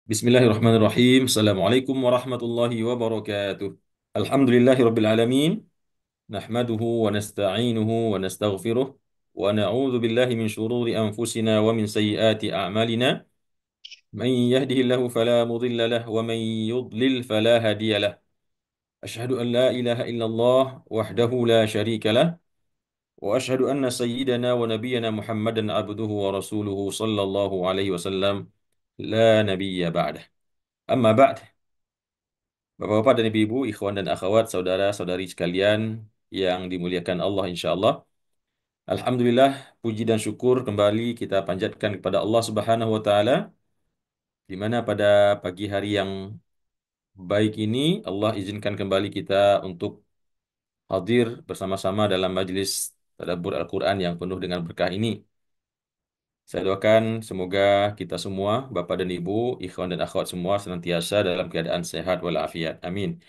Bismillahirrahmanirrahim. Assalamualaikum warahmatullahi wabarakatuh. Alhamdulillahirabbil alamin. Nahmaduhu wa nasta'inuhu wa nastaghfiruh wa na'udzu billahi min shururi anfusina wa min sayyiati a'malina. Man yahdihillahu fala mudilla lahu wa man yudlil fala hadiya lahu. Asyhadu an la ilaha illallah wahdahu la syarika lah wa asyhadu anna sayyidana wa nabiyyana Muhammadan abduhu wa rasuluhu sallallahu alaihi wasallam la nabiyya ba'dah. Amma ba'd. Bapak-bapak dan ibu-ibu, ikhwan dan akhwat, saudara-saudari sekalian yang dimuliakan Allah insya Allah. Alhamdulillah, puji dan syukur kembali kita panjatkan kepada Allah Subhanahu wa taala di mana pada pagi hari yang baik ini Allah izinkan kembali kita untuk hadir bersama-sama dalam majlis tadabbur Al-Qur'an yang penuh dengan berkah ini. Saya doakan semoga kita semua, Bapak dan Ibu, ikhwan dan akhwat semua senantiasa dalam keadaan sehat walafiat. Amin.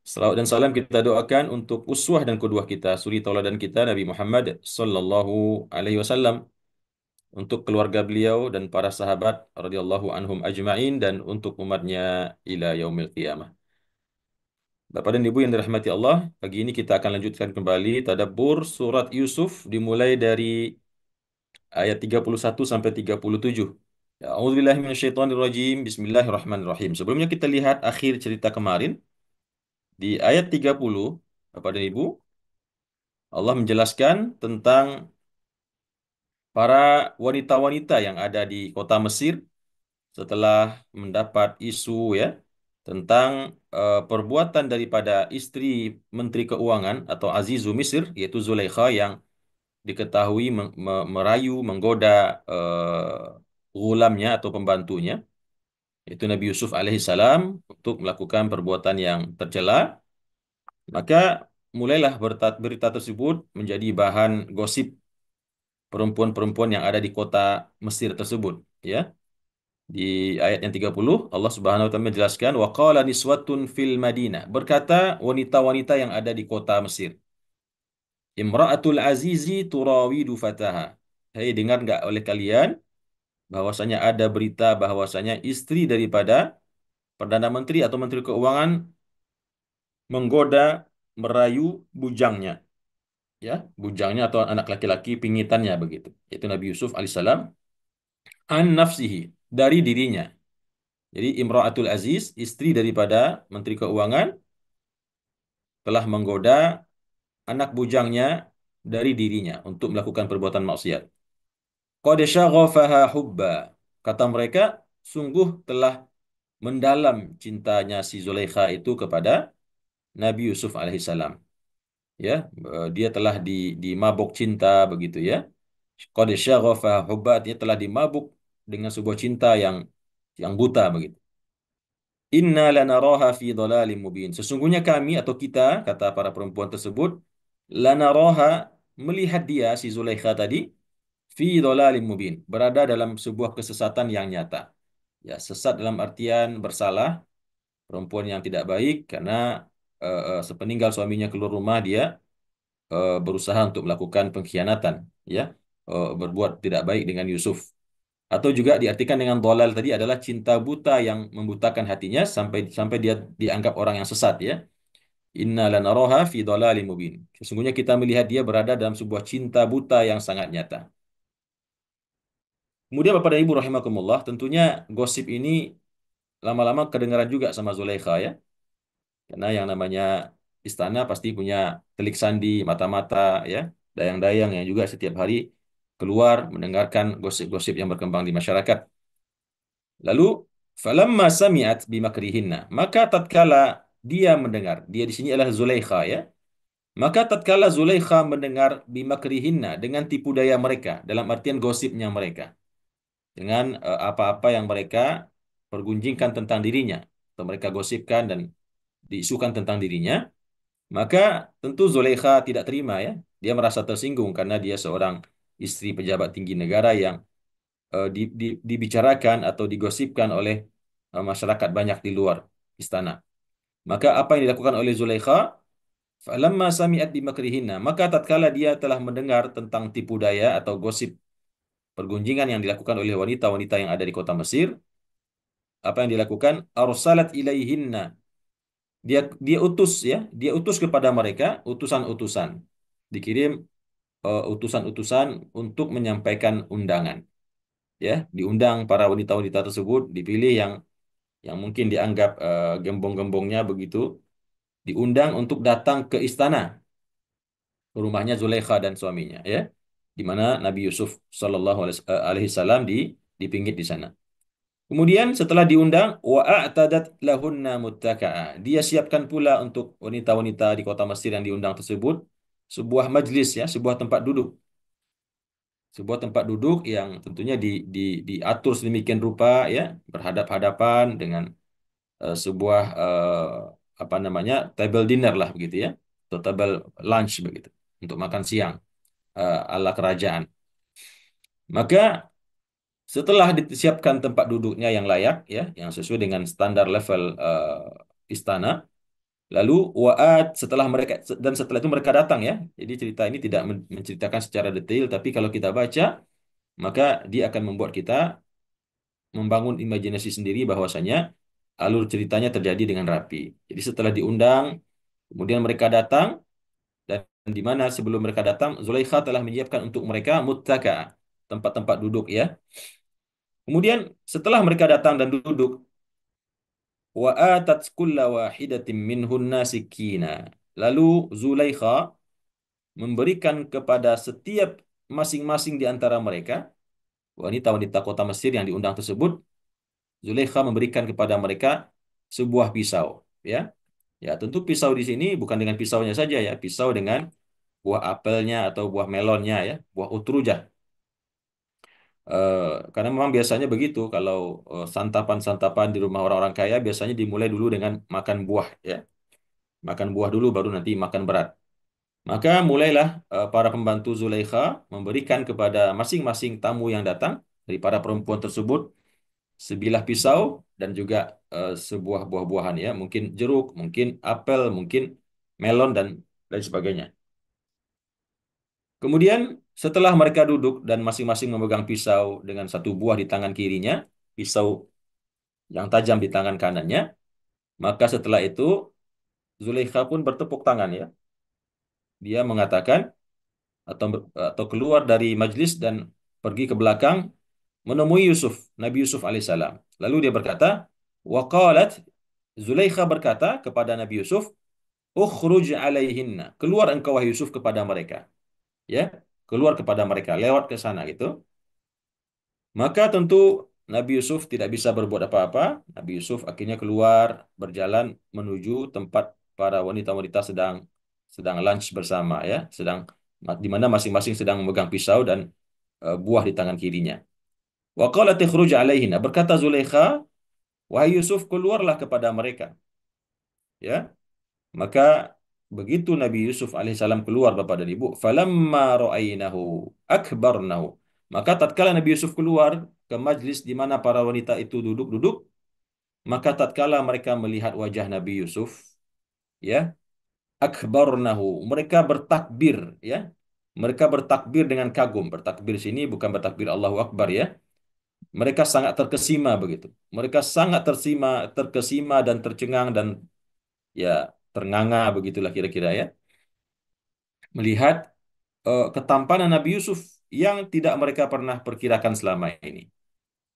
Salawat dan salam kita doakan untuk uswah dan qudwah kita, suri tauladan kita Nabi Muhammad sallallahu alaihi wasallam, untuk keluarga beliau dan para sahabat radhiyallahu anhum ajma'in dan untuk umatnya ila yaumil qiyamah. Bapak dan Ibu yang dirahmati Allah, pagi ini kita akan lanjutkan kembali tadabbur surat Yusuf dimulai dari ayat 31 sampai 37. Ya, A'udzubillahi minasyaitonirrajim. Bismillahirrahmanirrahim. Sebelumnya kita lihat akhir cerita kemarin di ayat 30, Bapak dan Ibu. Allah menjelaskan tentang para wanita-wanita yang ada di kota Mesir setelah mendapat isu ya tentang perbuatan daripada istri Menteri Keuangan atau Azizu Mesir, yaitu Zulaikha, yang diketahui merayu, menggoda gulamnya atau pembantunya, yaitu Nabi Yusuf alaihissalam, untuk melakukan perbuatan yang tercela. Maka mulailah berita tersebut menjadi bahan gosip perempuan-perempuan yang ada di kota Mesir tersebut, ya. Di ayat yang 30 Allah Subhanahu wa taala menjelaskan wa qala niswatun fil Madinah, berkata wanita-wanita yang ada di kota Mesir, Imra'atul Azizi turawidu fataha. Hei, dengar nggak oleh kalian bahwasanya ada berita bahwasanya istri daripada Perdana Menteri atau Menteri Keuangan menggoda, merayu bujangnya, ya, bujangnya atau anak laki-laki pingitannya begitu, yaitu Nabi Yusuf alaihissalam, an nafsihi, dari dirinya. Jadi Imra'atul Aziz, istri daripada Menteri Keuangan, telah menggoda anak bujangnya dari dirinya untuk melakukan perbuatan maksiat. Qad syaghafaha hubba. Kata mereka, sungguh telah mendalam cintanya si Zulaikha itu kepada Nabi Yusuf alaihissalam. Ya, dia telah dimabuk cinta begitu ya. Qad syaghafaha hubba, dia telah dimabuk dengan sebuah cinta yang buta begitu. Inna lanaraha fi dhalalim mubin. Sesungguhnya kami atau kita, kata para perempuan tersebut, lanaraha, melihat dia si Zulaikha tadi, fi dhalalim mubin, berada dalam sebuah kesesatan yang nyata. Ya, sesat dalam artian bersalah, perempuan yang tidak baik karena sepeninggal suaminya keluar rumah dia berusaha untuk melakukan pengkhianatan, ya, berbuat tidak baik dengan Yusuf. Atau juga diartikan dengan dolal tadi adalah cinta buta yang membutakan hatinya sampai sampai dia dianggap orang yang sesat, ya. Inna lanaraha fi dhalalin mubin. Sesungguhnya kita melihat dia berada dalam sebuah cinta buta yang sangat nyata. Kemudian Bapak dan Ibu rahimakumullah, tentunya gosip ini lama-lama kedengaran juga sama Zulaikha, ya. Karena yang namanya istana pasti punya telik sandi, mata-mata, ya, dayang-dayang yang juga setiap hari keluar mendengarkan gosip-gosip yang berkembang di masyarakat. Lalu falamma sami'at bimakrihinna, maka tatkala dia mendengar, dia di sini adalah Zulaikha, ya. Maka tatkala Zulaikha mendengar bimakrihinna, dengan tipu daya mereka, dalam artian gosipnya mereka, dengan apa-apa yang mereka pergunjingkan tentang dirinya, atau mereka gosipkan dan diisukan tentang dirinya, maka tentu Zulaikha tidak terima, ya. Dia merasa tersinggung karena dia seorang istri pejabat tinggi negara yang dibicarakan atau digosipkan oleh masyarakat banyak di luar istana. Maka apa yang dilakukan oleh Zulaikha? Falamma sami'at bimakrihinna, maka tatkala dia telah mendengar tentang tipu daya atau gosip pergunjingan yang dilakukan oleh wanita-wanita yang ada di kota Mesir, apa yang dilakukan? Arsalat ilaihinna. Dia utus ya, dia utus kepada mereka utusan-utusan. Dikirim utusan-utusan untuk menyampaikan undangan. Ya, diundang para wanita-wanita tersebut, dipilih yang mungkin dianggap gembong-gembongnya begitu, diundang untuk datang ke istana, ke rumahnya Zulaikha dan suaminya, ya, di mana Nabi Yusuf Shallallahu Alaihi Wasallam di pinggir di sana. Kemudian setelah diundang, wa a'tadat lahunna muttaka'a. Dia siapkan pula untuk wanita-wanita di kota Mesir yang diundang tersebut sebuah majlis ya, sebuah tempat duduk. Sebuah tempat duduk yang tentunya diatur sedemikian rupa ya, berhadap-hadapan dengan sebuah apa namanya? Table dinner lah begitu ya, atau table lunch begitu untuk makan siang ala kerajaan. Maka setelah disiapkan tempat duduknya yang layak ya, yang sesuai dengan standar level istana, lalu wa'at setelah mereka dan setelah itu mereka datang ya. Jadi cerita ini tidak menceritakan secara detail, tapi kalau kita baca maka dia akan membuat kita membangun imajinasi sendiri bahwasanya alur ceritanya terjadi dengan rapi. Jadi setelah diundang, kemudian mereka datang dan di mana sebelum mereka datang Zulaikha telah menyiapkan untuk mereka muttaka, tempat-tempat duduk ya. Kemudian setelah mereka datang dan duduk, wa atat kulla wahidatin minhunna sikina. Lalu Zulaikha memberikan kepada setiap masing-masing di antara mereka, wanita-wanita kota Mesir yang diundang tersebut, Zulaikha memberikan kepada mereka sebuah pisau, ya. Ya, tentu pisau di sini bukan dengan pisaunya saja ya, pisau dengan buah apelnya atau buah melonnya ya, buah utrujah. Eh, karena memang biasanya begitu kalau santapan-santapan di rumah orang-orang kaya biasanya dimulai dulu dengan makan buah ya. Makan buah dulu baru nanti makan berat. Maka mulailah para pembantu Zulaikha memberikan kepada masing-masing tamu yang datang dari para perempuan tersebut sebilah pisau dan juga sebuah buah-buahan ya, mungkin jeruk, mungkin apel, mungkin melon dan lain sebagainya. Kemudian setelah mereka duduk dan masing-masing memegang pisau dengan satu buah di tangan kirinya, pisau yang tajam di tangan kanannya, maka setelah itu Zulaikha pun bertepuk tangan ya. Dia mengatakan atau atau keluar dari majlis dan pergi ke belakang menemui Yusuf, Nabi Yusuf alaihissalam. Lalu dia berkata, waqalat Zulaikha berkata kepada Nabi Yusuf, ukhruj alaihinna, keluar engkau wahai Yusuf kepada mereka. Ya, keluar kepada mereka, lewat ke sana gitu. Maka tentu Nabi Yusuf tidak bisa berbuat apa-apa. Nabi Yusuf akhirnya keluar berjalan menuju tempat para wanita-wanita sedang sedang lunch bersama ya, sedang di mana masing-masing sedang memegang pisau dan buah di tangan kirinya. Wa qalat ikhruj alaihina, berkata Zulaikha, wahai Yusuf keluarlah kepada mereka. Ya, maka begitu Nabi Yusuf alaihissalam keluar Bapak dan Ibu, falamma ra'ainahu akbarnahu. Maka tatkala Nabi Yusuf keluar ke majlis di mana para wanita itu duduk-duduk, maka tatkala mereka melihat wajah Nabi Yusuf, ya, akbarnahu, mereka bertakbir, ya. Mereka bertakbir dengan kagum. Bertakbir sini bukan bertakbir Allahu Akbar ya. Mereka sangat terkesima begitu. Mereka sangat terkesima dan tercengang dan ya ternganga begitulah kira-kira ya. Melihat ketampanan Nabi Yusuf yang tidak mereka pernah perkirakan selama ini.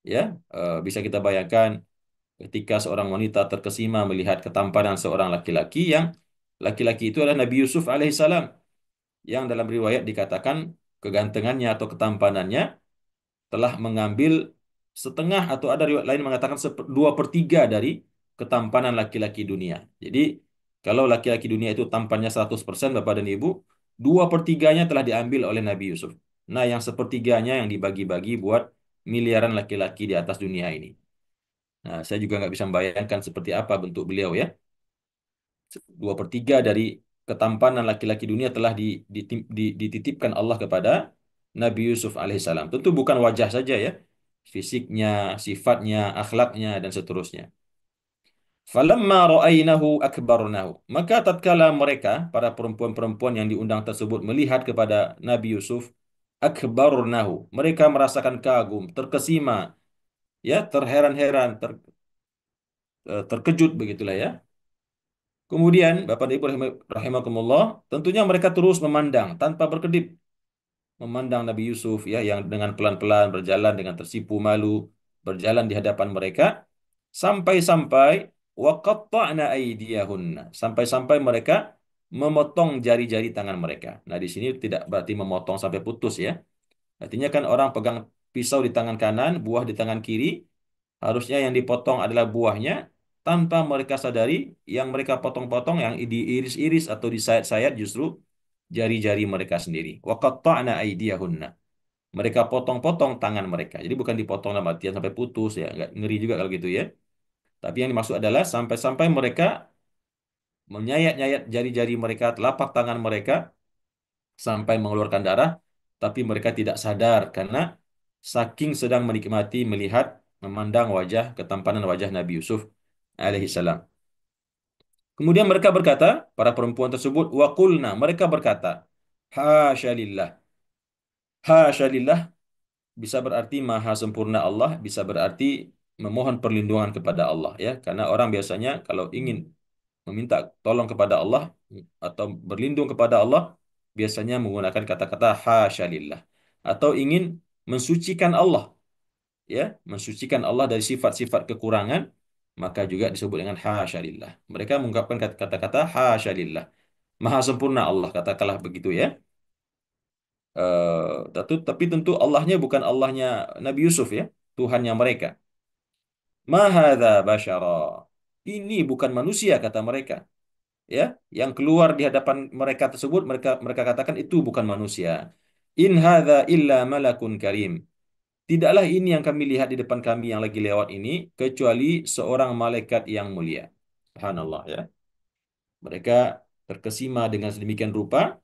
Ya, bisa kita bayangkan ketika seorang wanita terkesima melihat ketampanan seorang laki-laki yang laki-laki itu adalah Nabi Yusuf alaihissalam yang dalam riwayat dikatakan kegantengannya atau ketampanannya telah mengambil setengah atau ada riwayat lain mengatakan 2/3 dari ketampanan laki-laki dunia. Jadi kalau laki-laki dunia itu tampannya 100% Bapak dan Ibu, 2/3-nya telah diambil oleh Nabi Yusuf. Nah, yang sepertiganya yang dibagi-bagi buat miliaran laki-laki di atas dunia ini. Nah, saya juga nggak bisa membayangkan seperti apa bentuk beliau ya. 2/3 dari ketampanan laki-laki dunia telah dititipkan Allah kepada Nabi Yusuf alaihissalam. Tentu bukan wajah saja ya, fisiknya, sifatnya, akhlaknya, dan seterusnya. Falamma ra'ainahu akbarnahu. Maka tatkala mereka, para perempuan-perempuan yang diundang tersebut melihat kepada Nabi Yusuf, akbarnahu. Mereka merasakan kagum, terkesima, ya, terheran-heran, terkejut begitulah ya. Kemudian Bapak dan Ibu rahimakumullah, tentunya mereka terus memandang tanpa berkedip, memandang Nabi Yusuf ya yang dengan pelan-pelan berjalan dengan tersipu malu berjalan di hadapan mereka sampai-sampai waqatta'na aydiyahunna, sampai-sampai mereka memotong jari-jari tangan mereka. Nah, di sini tidak berarti memotong sampai putus ya. Artinya kan orang pegang pisau di tangan kanan, buah di tangan kiri, harusnya yang dipotong adalah buahnya tanpa mereka sadari yang mereka potong-potong yang diiris-iris atau disayat-sayat justru jari-jari mereka sendiri. Wa qatta'na aydiyahunna. Mereka potong-potong tangan mereka. Jadi bukan dipotong dalam artian sampai putus ya, nggak ngeri juga kalau gitu ya. Tapi yang dimaksud adalah sampai-sampai mereka menyayat-nyayat jari-jari mereka, telapak tangan mereka sampai mengeluarkan darah, tapi mereka tidak sadar karena saking sedang menikmati melihat memandang wajah ketampanan wajah Nabi Yusuf alaihissalam. Kemudian mereka berkata, para perempuan tersebut, waqulna, mereka berkata, hasya lillah. Hasya lillah bisa berarti maha sempurna Allah, bisa berarti memohon perlindungan kepada Allah ya. Karena orang biasanya kalau ingin meminta tolong kepada Allah atau berlindung kepada Allah biasanya menggunakan kata-kata hasya lillah atau ingin mensucikan Allah ya, mensucikan Allah dari sifat-sifat kekurangan maka juga disebut dengan hasya lillah. Mereka mengungkapkan kata-kata hasya lillah. Maha sempurna Allah, katakanlah begitu ya. Tapi tentu Allahnya bukan Allahnya Nabi Yusuf ya, Tuhannya mereka. Mahadza basyara. Ini bukan manusia kata mereka. Ya, yang keluar di hadapan mereka tersebut mereka mereka katakan itu bukan manusia. In hadza illa malakun karim. Tidaklah ini yang kami lihat di depan kami yang lagi lewat ini kecuali seorang malaikat yang mulia. Subhanallah ya. Mereka terkesima dengan sedemikian rupa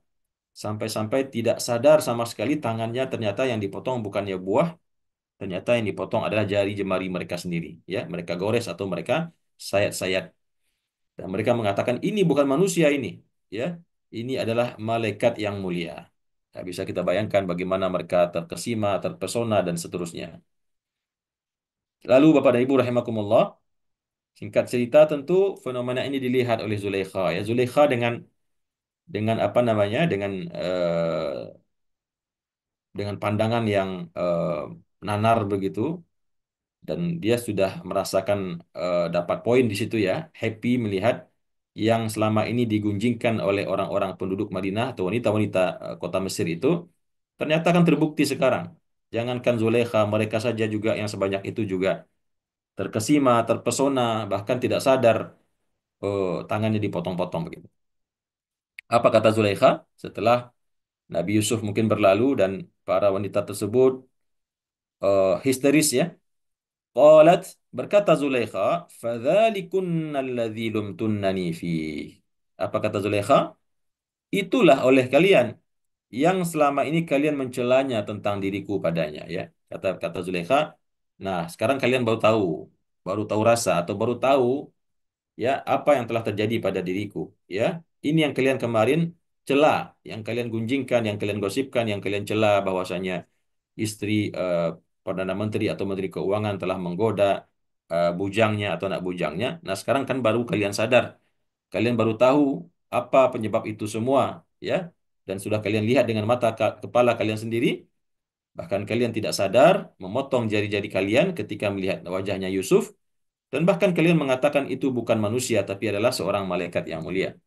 sampai-sampai tidak sadar sama sekali tangannya ternyata yang dipotong bukannya buah, ternyata yang dipotong adalah jari jemari mereka sendiri. Ya, mereka gores atau mereka sayat-sayat. Dan mereka mengatakan ini bukan manusia ini, ya. Ini adalah malaikat yang mulia. Ya, bisa kita bayangkan bagaimana mereka terkesima, terpesona dan seterusnya. Lalu Bapak dan Ibu rahimakumullah, singkat cerita tentu fenomena ini dilihat oleh Zulaikha ya. Zulaikha dengan apa namanya? Dengan pandangan yang nanar begitu dan dia sudah merasakan dapat poin di situ ya, happy melihat yang selama ini digunjingkan oleh orang-orang penduduk Madinah atau wanita-wanita kota Mesir itu ternyata kan terbukti sekarang. Jangankan Zulekha, mereka saja juga yang sebanyak itu juga terkesima, terpesona, bahkan tidak sadar tangannya dipotong-potong begitu. Apa kata Zulekha setelah Nabi Yusuf mungkin berlalu dan para wanita tersebut histeris ya. Qalat berkata Zulaikha, "Fadzalikunna alladzi lumtunnani fih." Apa kata Zulaikha? Itulah oleh kalian yang selama ini kalian mencelanya tentang diriku padanya ya. Kata kata Zulaikha, "Nah, sekarang kalian baru tahu rasa atau baru tahu ya apa yang telah terjadi pada diriku ya. Ini yang kalian kemarin cela, yang kalian gunjingkan, yang kalian gosipkan, yang kalian cela bahwasanya istri Perdana Menteri atau Menteri Keuangan telah menggoda bujangnya atau anak bujangnya. Nah, sekarang kan baru kalian sadar, kalian baru tahu apa penyebab itu semua, ya. Dan sudah kalian lihat dengan mata kepala kalian sendiri, bahkan kalian tidak sadar memotong jari-jari kalian ketika melihat wajahnya Yusuf, dan bahkan kalian mengatakan itu bukan manusia tapi adalah seorang malaikat yang mulia.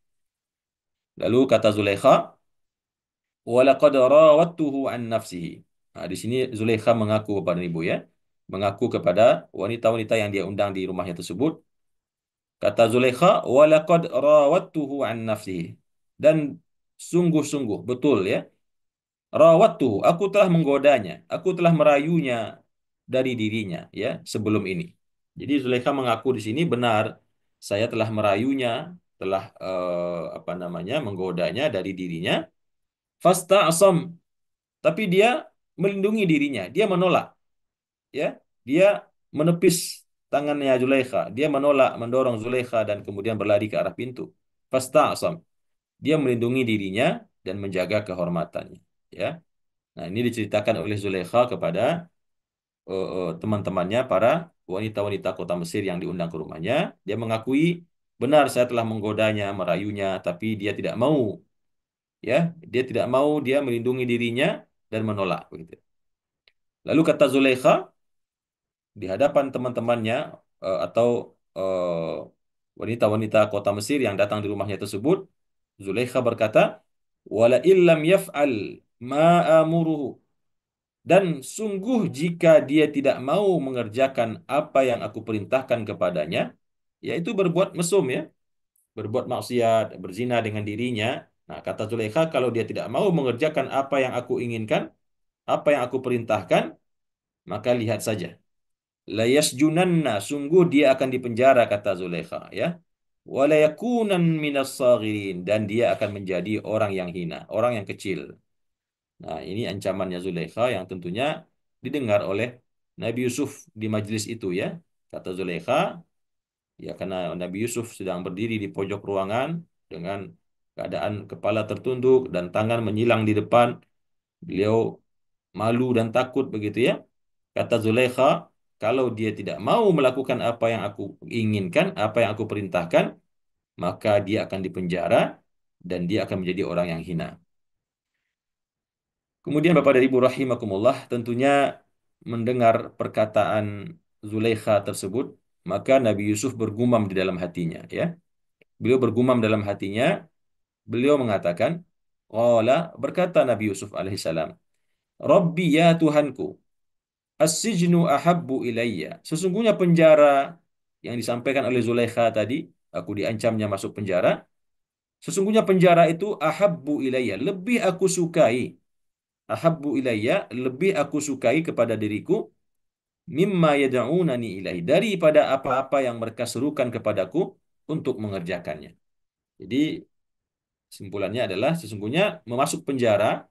Lalu kata Zulaikha, walaqad rawattuhu an nafsihi. Nah, di sini Zulaikha mengaku kepada ibu ya, mengaku kepada wanita-wanita yang dia undang di rumahnya tersebut. Kata Zulaikha, walaqad rawattuhu an nafsihi. Dan sungguh-sungguh betul ya, rawattuhu, aku telah menggodanya, aku telah merayunya dari dirinya ya sebelum ini. Jadi Zulaikha mengaku di sini benar, saya telah merayunya, telah apa namanya menggodanya dari dirinya. Fasta'asam, tapi dia melindungi dirinya, dia menolak, ya, dia menepis tangannya Zulaikha, dia menolak mendorong Zulaikha dan kemudian berlari ke arah pintu. Fasta'asam, dia melindungi dirinya dan menjaga kehormatannya, ya. Nah, ini diceritakan oleh Zulaikha kepada teman-temannya para wanita-wanita kota Mesir yang diundang ke rumahnya. Dia mengakui benar saya telah menggodanya, merayunya, tapi dia tidak mau, ya, dia tidak mau, dia melindungi dirinya dan menolak begitu. Lalu kata Zulaikha di hadapan teman-temannya atau wanita-wanita kota Mesir yang datang di rumahnya tersebut, Zulaikha berkata, "Wala illam yaf'al ma amuruhu." Dan sungguh jika dia tidak mau mengerjakan apa yang aku perintahkan kepadanya, yaitu berbuat mesum ya, berbuat maksiat, berzina dengan dirinya. Nah, kata Zulaikha, kalau dia tidak mau mengerjakan apa yang aku inginkan, apa yang aku perintahkan, maka lihat saja. Layasjunanna, sungguh dia akan dipenjara, kata Zulaikha ya. Walayakunan minas saghirin, dan dia akan menjadi orang yang hina, orang yang kecil. Nah, ini ancamannya Zulaikha yang tentunya didengar oleh Nabi Yusuf di majelis itu ya. Kata Zulaikha, ya karena Nabi Yusuf sedang berdiri di pojok ruangan dengan keadaan kepala tertunduk dan tangan menyilang di depan. Beliau malu dan takut begitu ya. Kata Zulaikha, kalau dia tidak mau melakukan apa yang aku inginkan, apa yang aku perintahkan, maka dia akan dipenjara dan dia akan menjadi orang yang hina. Kemudian Bapak dan Ibu rahimakumullah, tentunya mendengar perkataan Zulaikha tersebut, maka Nabi Yusuf bergumam di dalam hatinya ya. Beliau bergumam dalam hatinya, beliau mengatakan, qala, berkata Nabi Yusuf alaihissalam, Rabbi ya Tuhanku, as-sijnu ahabbu ilayya. Sesungguhnya penjara yang disampaikan oleh Zulaikha tadi, aku diancamnya masuk penjara. Sesungguhnya penjara itu ahabbu ilayya, lebih aku sukai. Ahabbu ilayya, lebih aku sukai kepada diriku mimma yad'unani ilahi, daripada apa-apa yang mereka serukan kepadaku untuk mengerjakannya. Jadi kesimpulannya adalah sesungguhnya memasuk penjara,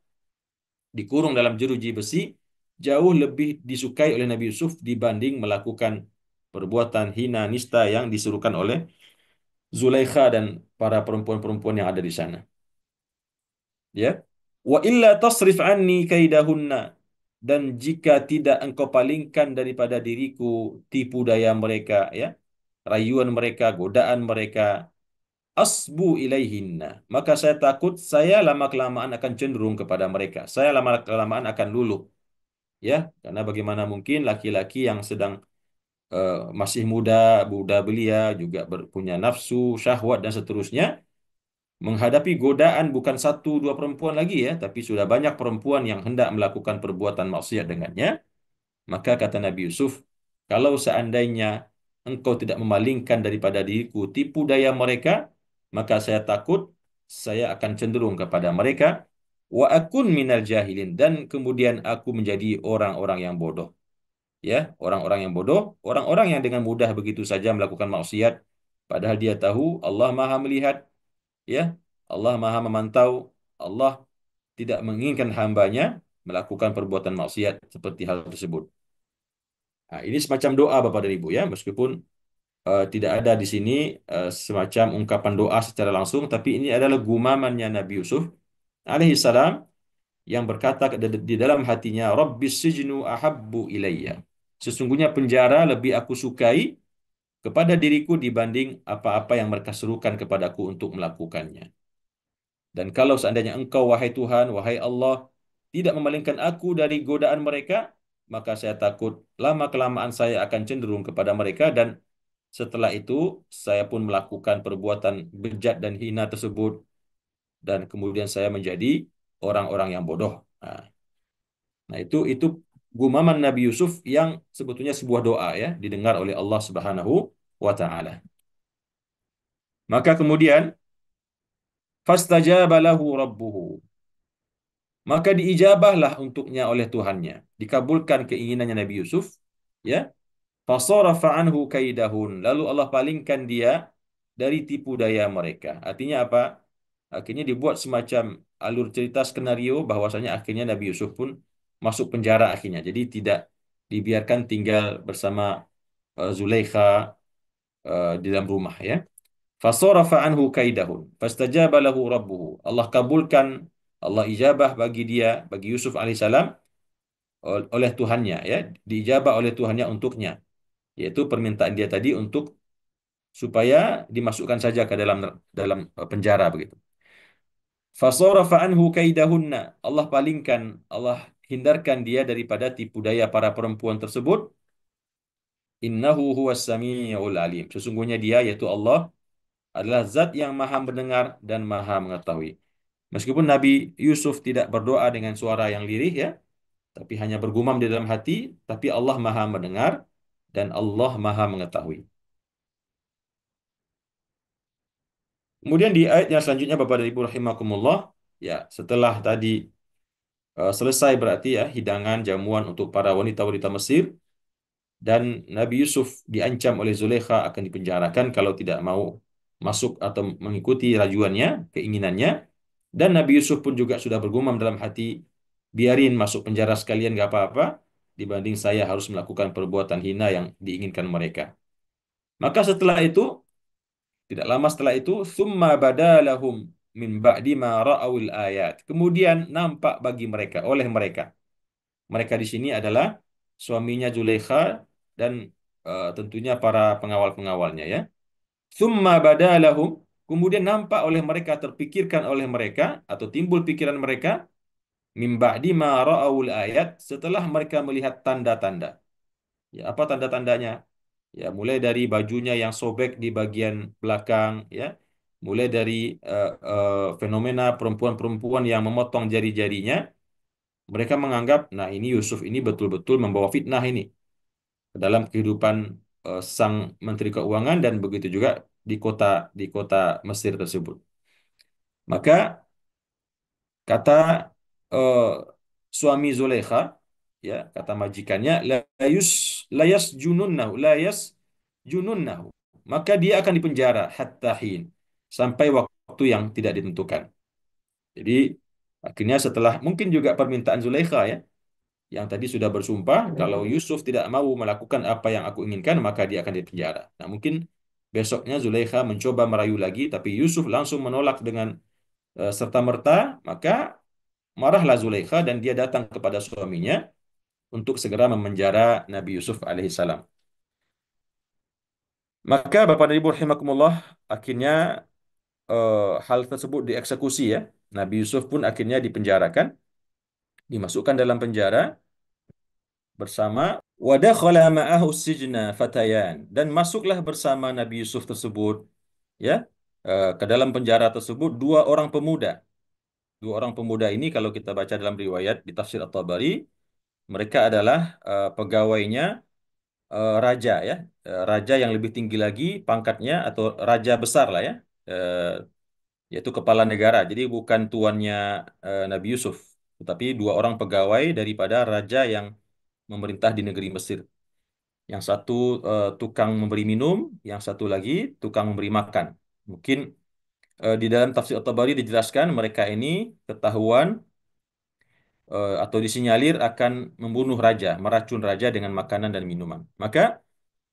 dikurung dalam jeruji besi, jauh lebih disukai oleh Nabi Yusuf dibanding melakukan perbuatan hina nista yang disuruhkan oleh Zulaikha dan para perempuan-perempuan yang ada di sana. Ya. Wa illa tasrif anni kaidahunna, dan jika tidak engkau palingkan daripada diriku tipu daya mereka ya, rayuan mereka, godaan mereka, asbu ilaihinna, maka saya takut saya lama-kelamaan akan cenderung kepada mereka. Saya lama-kelamaan akan luluh. Ya, karena bagaimana mungkin laki-laki yang sedang masih muda, muda belia, juga punya nafsu, syahwat dan seterusnya, menghadapi godaan bukan satu dua perempuan lagi ya, tapi sudah banyak perempuan yang hendak melakukan perbuatan maksiat dengannya. Maka kata Nabi Yusuf, kalau seandainya engkau tidak memalingkan daripada diriku tipu daya mereka, maka saya takut saya akan cenderung kepada mereka, wa akun minal jahilin, dan kemudian aku menjadi orang-orang yang bodoh. Ya, orang-orang yang bodoh, orang-orang yang dengan mudah begitu saja melakukan maksiat, padahal dia tahu Allah Maha melihat, ya, Allah Maha memantau, Allah tidak menginginkan hambanya melakukan perbuatan maksiat seperti hal tersebut. Nah, ini semacam doa Bapak dan Ibu ya, meskipun tidak ada di sini semacam ungkapan doa secara langsung, tapi ini adalah gumamannya Nabi Yusuf alaihissalam yang berkata di dalam hatinya, Rabbis sijnu ahabbu ilayya. Sesungguhnya penjara lebih aku sukai kepada diriku dibanding apa-apa yang mereka serukan kepadaku untuk melakukannya. Dan kalau seandainya engkau, wahai Tuhan, wahai Allah, tidak memalingkan aku dari godaan mereka, maka saya takut lama-kelamaan saya akan cenderung kepada mereka dan setelah itu saya pun melakukan perbuatan bejat dan hina tersebut dan kemudian saya menjadi orang-orang yang bodoh. Nah, nah, itu gumaman Nabi Yusuf yang sebetulnya sebuah doa ya, didengar oleh Allah Subhanahu wa taala. Maka kemudian fastajaba lahu rabbuhu. Maka diijabahlah untuknya oleh Tuhannya. Dikabulkan keinginannya Nabi Yusuf, ya. Fasarafa anhu kaidahun. Lalu Allah palingkan dia dari tipu daya mereka. Artinya apa? Akhirnya dibuat semacam alur cerita skenario bahwasanya akhirnya Nabi Yusuf pun masuk penjara akhirnya. Jadi tidak dibiarkan tinggal bersama Zulaikha di dalam rumah ya. Fasarafa anhu kaidahun. Fastajaba lahu rabbuhu. Allah kabulkan, Allah ijabah bagi dia, bagi Yusuf alaihissalam oleh Tuhannya ya, diijabah oleh Tuhannya untuknya. yaitu permintaan dia tadi untuk supaya dimasukkan saja ke dalam dalam penjara begitu. Fasarafa anhu kaidahunna. Allah palingkan, Allah hindarkan dia daripada tipu daya para perempuan tersebut. Innahu huwas samiul alim. Sesungguhnya dia yaitu Allah adalah zat yang maha mendengar dan maha mengetahui. Meskipun Nabi Yusuf tidak berdoa dengan suara yang lirih ya, tapi hanya bergumam di dalam hati, tapi Allah maha mendengar dan Allah maha mengetahui. Kemudian di ayat yang selanjutnya Bapak dan Ibu rahimakumullah, ya setelah tadi selesai berarti ya hidangan jamuan untuk para wanita-wanita Mesir dan Nabi Yusuf diancam oleh Zulekha akan dipenjarakan kalau tidak mau masuk atau mengikuti rajuannya, keinginannya. Dan Nabi Yusuf pun juga sudah bergumam dalam hati, biarin masuk penjara sekalian gak apa-apa, dibanding saya harus melakukan perbuatan hina yang diinginkan mereka. Maka setelah itu, tidak lama setelah itu, summa badalahum min ba'di ma ra'awil ayat. Kemudian nampak bagi mereka, oleh mereka. Mereka di sini adalah suaminya Zulaikha dan tentunya para pengawal-pengawalnya ya. Summa badalahum, kemudian nampak oleh mereka, terpikirkan oleh mereka atau timbul pikiran mereka mim ba'di ma ra'awul ayat setelah mereka melihat tanda-tanda. Ya, apa tanda-tandanya? Ya, mulai dari bajunya yang sobek di bagian belakang ya. Mulai dari fenomena perempuan-perempuan yang memotong jari-jarinya, mereka menganggap, nah ini Yusuf ini betul-betul membawa fitnah ini ke dalam kehidupan sang Menteri Keuangan dan begitu juga di kota Mesir tersebut. Maka kata eh, suami Zulekha, ya kata majikannya, layas jununnahu, layas jununnahu. Maka dia akan dipenjara hatta hin sampai waktu yang tidak ditentukan. Jadi akhirnya setelah mungkin juga permintaan Zulekha ya, yang tadi sudah bersumpah kalau Yusuf tidak mau melakukan apa yang aku inginkan maka dia akan dipenjara. Nah mungkin besoknya Zulekha mencoba merayu lagi tapi Yusuf langsung menolak dengan serta-merta, maka marahlah Zulekha dan dia datang kepada suaminya untuk segera memenjara Nabi Yusuf alaihissalam. Maka Bapak dan Ibu rahimakumullah, akhirnya hal tersebut dieksekusi ya. Nabi Yusuf pun akhirnya dipenjarakan, dimasukkan dalam penjara bersama wadakhala ma'ahu sijna fatayan dan masuklah bersama Nabi Yusuf tersebut ya ke dalam penjara tersebut dua orang pemuda. Dua orang pemuda ini kalau kita baca dalam riwayat di tafsir At-Tabari, mereka adalah pegawainya raja ya. Raja yang lebih tinggi lagi pangkatnya atau raja besar lah ya. Eh, Yaitu kepala negara. Jadi bukan tuannya Nabi Yusuf, tetapi dua orang pegawai daripada raja yang memerintah di negeri Mesir. Yang satu tukang memberi minum, yang satu lagi tukang memberi makan. Mungkin di dalam tafsir At-Tabari dijelaskan mereka ini ketahuan atau disinyalir akan membunuh raja, meracun raja dengan makanan dan minuman. Maka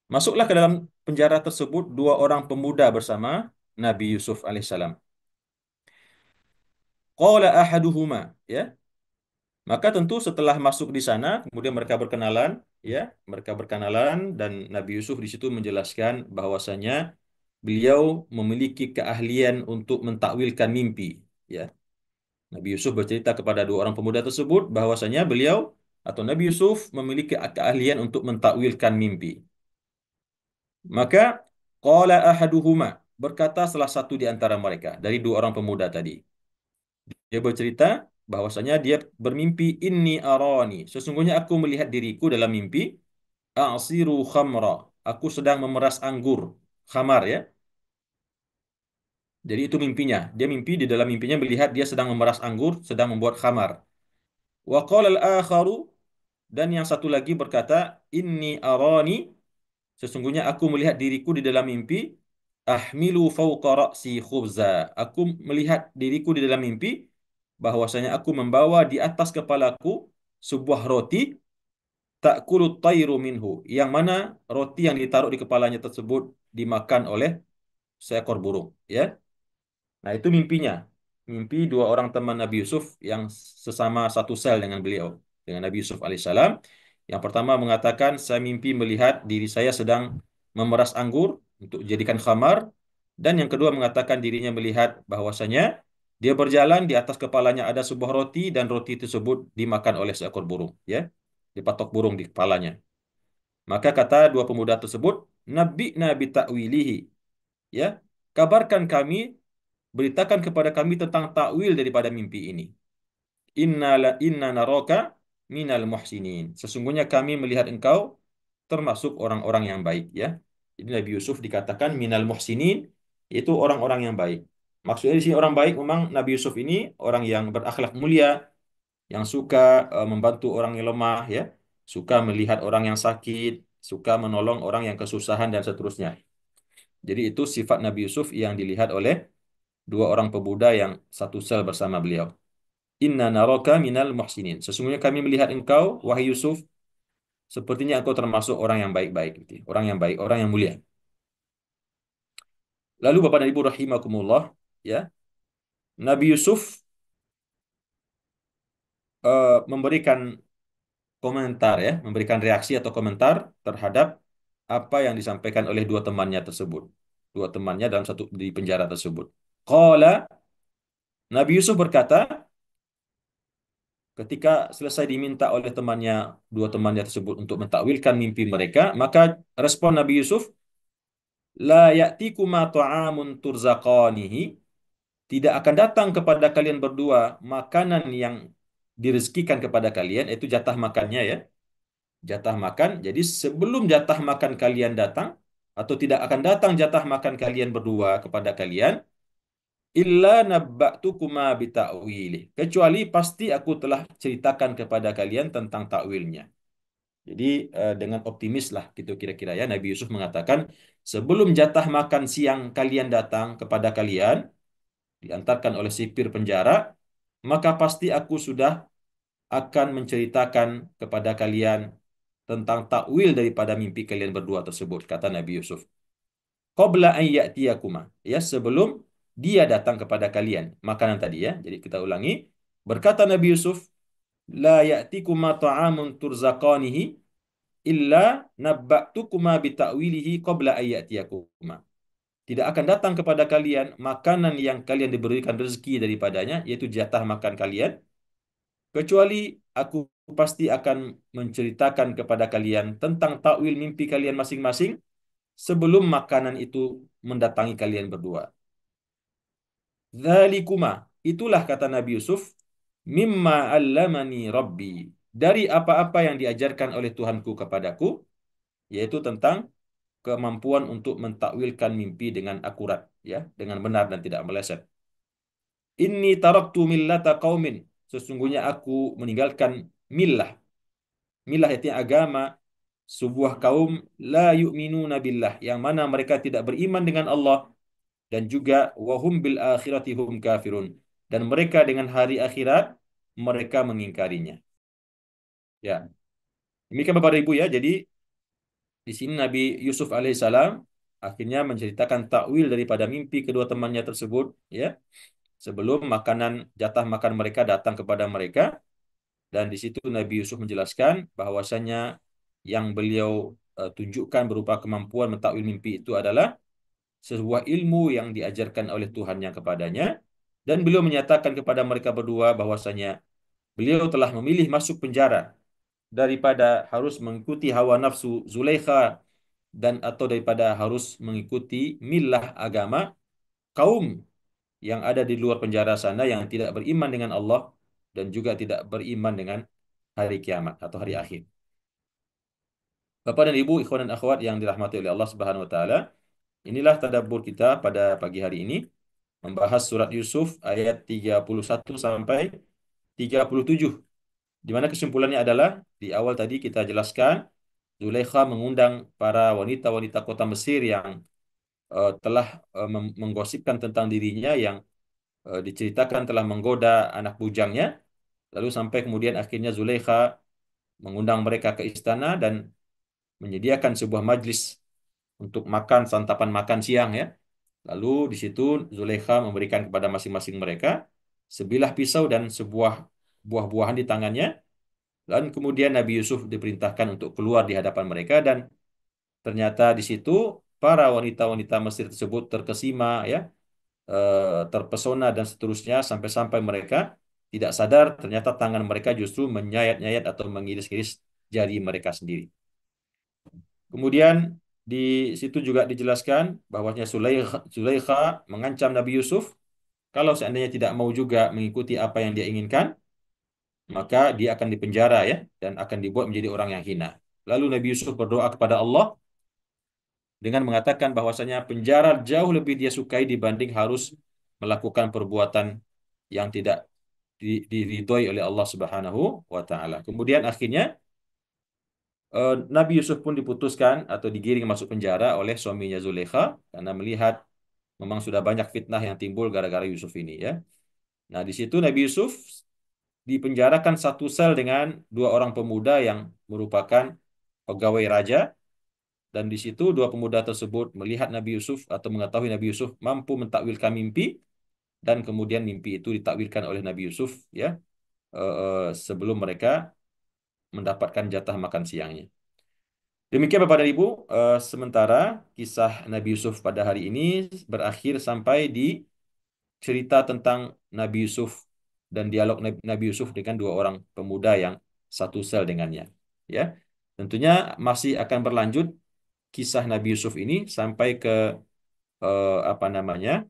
masuklah ke dalam penjara tersebut dua orang pemuda bersama Nabi Yusuf alaihissalam. Qala ahaduhuma, ya. Maka tentu setelah masuk di sana, kemudian mereka berkenalan dan Nabi Yusuf di situ menjelaskan bahwasanya beliau memiliki keahlian untuk mentakwilkan mimpi, ya. Nabi Yusuf bercerita kepada dua orang pemuda tersebut bahwasanya beliau atau Nabi Yusuf memiliki keahlian untuk mentakwilkan mimpi. Maka qala ahaduhuma, berkata salah satu di antara mereka dari dua orang pemuda tadi. Dia bercerita bahwasanya dia bermimpi inni arani. Sesungguhnya aku melihat diriku dalam mimpi a'siru khamra. Aku sedang memeras anggur. Khamar ya. Jadi itu mimpinya. Dia mimpi di dalam mimpinya melihat dia sedang memeras anggur, sedang membuat khamar. Wa qala al-akharu, dan yang satu lagi berkata inni arani. Sesungguhnya aku melihat diriku di dalam mimpi ahmilu fawqa ra'si khubza. Aku melihat diriku di dalam mimpi bahwasanya aku membawa di atas kepalaku sebuah roti ta'kulu tayru minhu, yang mana roti yang ditaruh di kepalanya tersebut dimakan oleh seekor burung ya. Nah itu mimpinya, mimpi dua orang teman Nabi Yusuf yang sesama satu sel dengan beliau, dengan Nabi Yusuf alaihissalam, Yang pertama mengatakan, saya mimpi melihat diri saya sedang memeras anggur untuk dijadikan khamar. Dan yang kedua mengatakan dirinya melihat bahwasanya dia berjalan di atas kepalanya ada sebuah roti dan roti tersebut dimakan oleh seekor burung, ya, dipatok burung di kepalanya. Maka kata dua pemuda tersebut, Nabi Nabi ta'wilihi, ya, kabarkan kami, beritakan kepada kami tentang takwil daripada mimpi ini. Inna naraka minal muhsinin. Sesungguhnya kami melihat engkau termasuk orang-orang yang baik, ya. Jadi Nabi Yusuf dikatakan minal muhsinin, yaitu orang-orang yang baik. Maksudnya di sini orang baik memang Nabi Yusuf ini orang yang berakhlak mulia, yang suka membantu orang yang lemah, ya, suka melihat orang yang sakit, suka menolong orang yang kesusahan dan seterusnya. Jadi itu sifat Nabi Yusuf yang dilihat oleh dua orang pemuda yang satu sel bersama beliau. Inna naraka minal muhsinin. Sesungguhnya kami melihat engkau, wahai Yusuf, sepertinya engkau termasuk orang yang baik-baik, gitu. Orang yang baik, orang yang mulia. Lalu Bapak dan Ibu rahimakumullah, ya, Nabi Yusuf memberikan komentar, ya, memberikan reaksi atau komentar terhadap apa yang disampaikan oleh dua temannya tersebut. Dua temannya dalam satu di penjara tersebut. Qala, Nabi Yusuf berkata, ketika selesai diminta oleh dua temannya tersebut untuk mentakwilkan mimpi mereka, maka respon Nabi Yusuf, la ya'tikuma ta'amun turzaqanihi, tidak akan datang kepada kalian berdua makanan yang direzekikan kepada kalian, itu jatah makannya, ya, jatah makan. Jadi sebelum jatah makan kalian datang, atau tidak akan datang jatah makan kalian berdua kepada kalian, illa nabba'tukuma bita'wili, kecuali pasti aku telah ceritakan kepada kalian tentang takwilnya. Jadi dengan optimis lah gitu kira-kira, ya, Nabi Yusuf mengatakan sebelum jatah makan siang kalian datang kepada kalian, diantarkan oleh sipir penjara, maka pasti aku sudah akan menceritakan kepada kalian tentang takwil daripada mimpi kalian berdua tersebut, kata Nabi Yusuf. Qabla an ya'tiyakuma, ya, sebelum dia datang kepada kalian. Makanan tadi, ya. Jadi kita ulangi. Berkata Nabi Yusuf, la ya'tikuma ta'amun turzaqanihi illa nabba'tukuma bita'wilihi qabla an ya'tiyakuma. Tidak akan datang kepada kalian makanan yang kalian diberikan rezeki daripadanya, yaitu jatah makan kalian, kecuali aku pasti akan menceritakan kepada kalian tentang takwil mimpi kalian masing-masing sebelum makanan itu mendatangi kalian berdua. Dzalikuma, itulah kata Nabi Yusuf, mimma allamani Rabbi, dari apa-apa yang diajarkan oleh Tuhanku kepadaku, yaitu tentang kemampuan untuk mentakwilkan mimpi dengan akurat, ya, dengan benar dan tidak meleset. Inni taraktu millata qaumin, sesungguhnya aku meninggalkan millah. Millah itu agama sebuah kaum la yu'minuna billah, yang mana mereka tidak beriman dengan Allah, dan juga wahum bil akhirati hum kafirun, dan mereka dengan hari akhirat mereka mengingkarinya. Ya, demikian Bapak dan Ibu, ya. Jadi di sini Nabi Yusuf alaihissalam akhirnya menceritakan takwil daripada mimpi kedua temannya tersebut, ya, sebelum jatah makan mereka datang kepada mereka. Dan di situ Nabi Yusuf menjelaskan bahwasanya yang beliau tunjukkan berupa kemampuan mentakwil mimpi itu adalah sebuah ilmu yang diajarkan oleh Tuhan yang kepadanya. Dan beliau menyatakan kepada mereka berdua bahwasanya beliau telah memilih masuk penjara daripada harus mengikuti hawa nafsu Zulaikha, dan atau daripada harus mengikuti milah agama kaum yang ada di luar penjara sana yang tidak beriman dengan Allah dan juga tidak beriman dengan hari kiamat atau hari akhir. Bapak dan Ibu, ikhwan dan akhwat yang dirahmati oleh Allah Subhanahu wa taala, inilah tadabbur kita pada pagi hari ini membahas surat Yusuf ayat 31 sampai 37. Di mana kesimpulannya adalah di awal tadi kita jelaskan Zulaikha mengundang para wanita-wanita kota Mesir yang telah menggosipkan tentang dirinya, yang diceritakan telah menggoda anak bujangnya. Lalu sampai kemudian akhirnya Zulaikha mengundang mereka ke istana dan menyediakan sebuah majlis untuk makan santapan makan siang, ya. Lalu di situ Zulaikha memberikan kepada masing-masing mereka sebilah pisau dan sebuah buah-buahan di tangannya. Dan kemudian Nabi Yusuf diperintahkan untuk keluar di hadapan mereka dan ternyata di situ para wanita-wanita Mesir tersebut terkesima ya, terpesona dan seterusnya sampai-sampai mereka tidak sadar ternyata tangan mereka justru menyayat-nyayat atau mengiris-iris jari mereka sendiri. Kemudian di situ juga dijelaskan bahwasanya Zulaikha mengancam Nabi Yusuf kalau seandainya tidak mau juga mengikuti apa yang dia inginkan, maka dia akan dipenjara ya dan akan dibuat menjadi orang yang hina. Lalu Nabi Yusuf berdoa kepada Allah dengan mengatakan bahwasanya penjara jauh lebih dia sukai dibanding harus melakukan perbuatan yang tidak diridhoi oleh Allah Subhanahu wa taala. Kemudian akhirnya Nabi Yusuf pun diputuskan atau digiring masuk penjara oleh suaminya Zulekha karena melihat memang sudah banyak fitnah yang timbul gara-gara Yusuf ini ya. Nah, di situ Nabi Yusuf dipenjarakan satu sel dengan dua orang pemuda yang merupakan pegawai raja dan di situ dua pemuda tersebut melihat Nabi Yusuf atau mengetahui Nabi Yusuf mampu mentakwilkan mimpi dan kemudian mimpi itu ditakwilkan oleh Nabi Yusuf ya sebelum mereka mendapatkan jatah makan siangnya. Demikian Bapak dan Ibu, sementara kisah Nabi Yusuf pada hari ini berakhir sampai di cerita tentang Nabi Yusuf dan dialog Nabi Yusuf dengan dua orang pemuda yang satu sel dengannya. Ya, tentunya masih akan berlanjut kisah Nabi Yusuf ini sampai ke apa namanya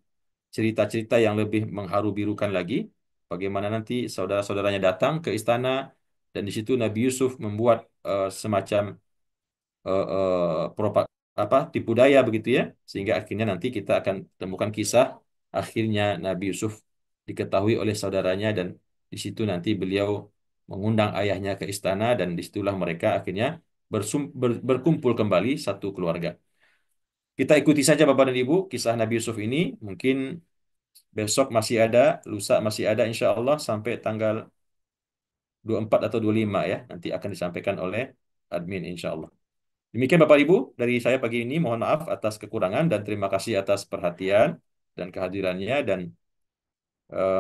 cerita-cerita yang lebih mengharu-birukan lagi. Bagaimana nanti saudara-saudaranya datang ke istana dan di situ Nabi Yusuf membuat semacam apa tipu daya begitu ya sehingga akhirnya nanti kita akan temukan kisah akhirnya Nabi Yusuf diketahui oleh saudaranya dan di situ nanti beliau mengundang ayahnya ke istana dan disitulah mereka akhirnya berkumpul kembali satu keluarga. Kita ikuti saja Bapak dan Ibu kisah Nabi Yusuf ini mungkin besok masih ada, lusa masih ada insya Allah sampai tanggal 24 atau 25 ya nanti akan disampaikan oleh admin insya Allah. Demikian Bapak Ibu dari saya pagi ini. Mohon maaf atas kekurangan dan terima kasih atas perhatian dan kehadirannya dan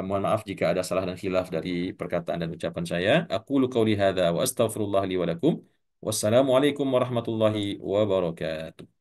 mohon maaf jika ada salah dan khilaf dari perkataan dan ucapan saya. Aqulu qauli hadza wa astaghfirullah li wa lakum. Wassalamualaikum warahmatullahi wabarakatuh.